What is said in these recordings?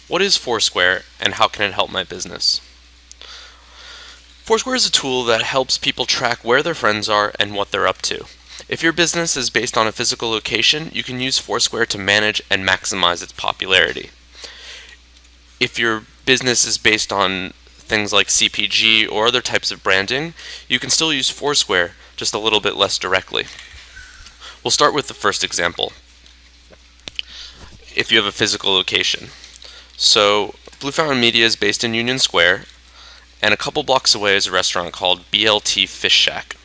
What is Foursquare and how can it help my business? Foursquare is a tool that helps people track where their friends are and what they're up to. If your business is based on a physical location, you can use Foursquare to manage and maximize its popularity. If your business is based on things like CPG or other types of branding, you can still use Foursquare, just a little bit less directly. We'll start with the first example. If you have a physical location. So, Blue Fountain Media is based in Union Square, and a couple blocks away is a restaurant called BLT Fish Shack.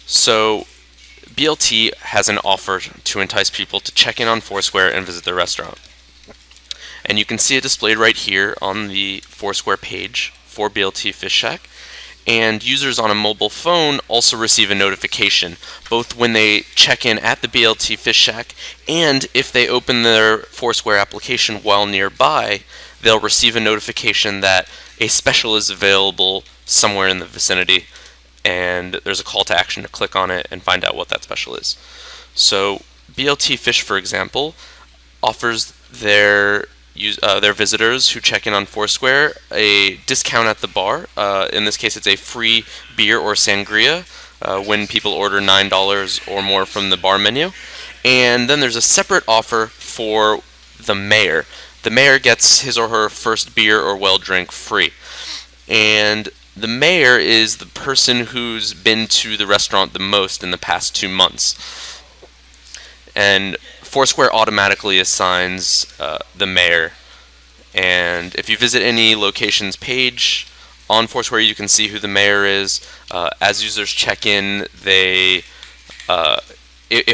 So, BLT has an offer to entice people to check in on Foursquare and visit their restaurant. And you can see it displayed right here on the Foursquare page for BLT Fish Shack. And users on a mobile phone also receive a notification, both when they check in at the BLT Fish Shack and if they open their Foursquare application while nearby, they'll receive a notification that a special is available somewhere in the vicinity, and there's a call to action to click on it and find out what that special is. So BLT Fish, for example, offers their visitors who check in on Foursquare a discount at the bar. In this case, it's a free beer or sangria when people order $9 or more from the bar menu. And then there's a separate offer for the mayor. The mayor gets his or her first beer or well drink free. And the mayor is the person who's been to the restaurant the most in the past 2 months. And Foursquare automatically assigns the mayor. And if you visit any locations page on Foursquare, you can see who the mayor is. As users check in, if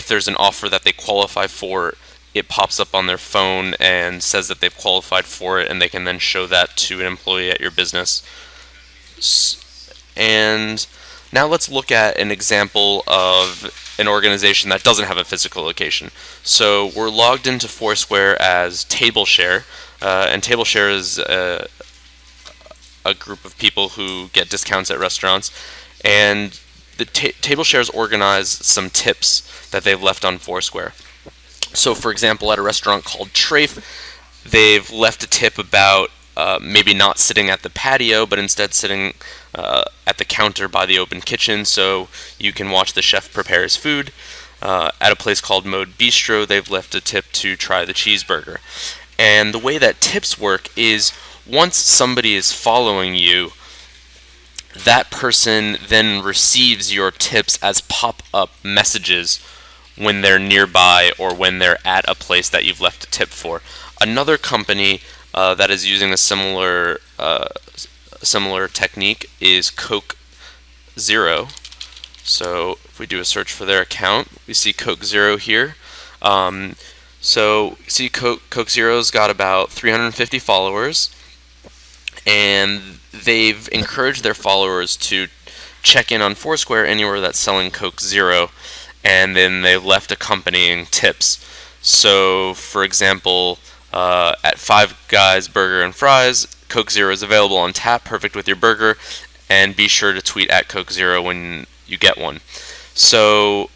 there's an offer that they qualify for, it pops up on their phone and says that they've qualified for it, and they can then show that to an employee at your business. And now let's look at an example of an organization that doesn't have a physical location. So we're logged into Foursquare as TableShare, and TableShare is a group of people who get discounts at restaurants, and the TableShares organize some tips that they've left on Foursquare. So for example, at a restaurant called Trafe, they've left a tip about maybe not sitting at the patio, but instead sitting at the counter by the open kitchen so you can watch the chef prepare his food. At a place called Mode Bistro, they've left a tip to try the cheeseburger. And the way that tips work is once somebody is following you, that person then receives your tips as pop-up messages when they're nearby or when they're at a place that you've left a tip for. Another company that is using a similar technique is Coke Zero. So if we do a search for their account, we see Coke Zero here. So you see Coke Zero's got about 350 followers, and they've encouraged their followers to check in on Foursquare anywhere that's selling Coke Zero, and then they've left accompanying tips. So for example, at Five Guys Burger and Fries, Coke Zero is available on tap, perfect with your burger, and be sure to tweet at Coke Zero when you get one. So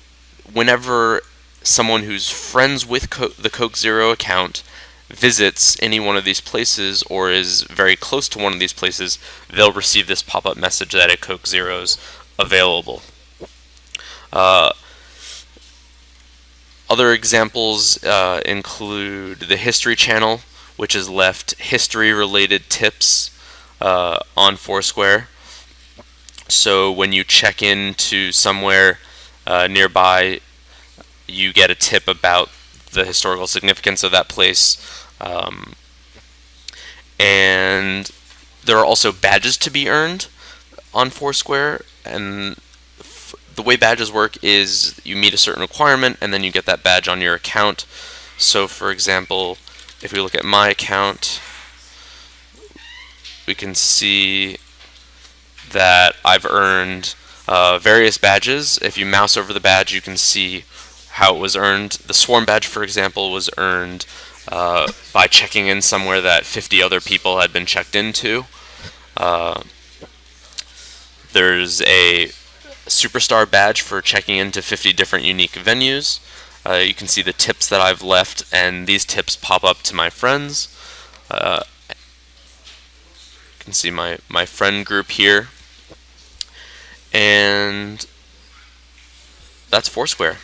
whenever someone who's friends with the Coke Zero account visits any one of these places or is very close to one of these places, they'll receive this pop-up message that a Coke Zero is available. Other examples include the History Channel, which has left history-related tips on Foursquare. So when you check into somewhere nearby, you get a tip about the historical significance of that place. And there are also badges to be earned on Foursquare, and the way badges work is you meet a certain requirement and then you get that badge on your account. So for example, if we look at my account, we can see that I've earned various badges. If you mouse over the badge, you can see how it was earned. The Swarm badge, for example, was earned by checking in somewhere that 50 other people had been checked into. There's a Superstar badge for checking into 50 different unique venues. You can see the tips that I've left, and these tips pop up to my friends. You can see my friend group here, and that's Foursquare.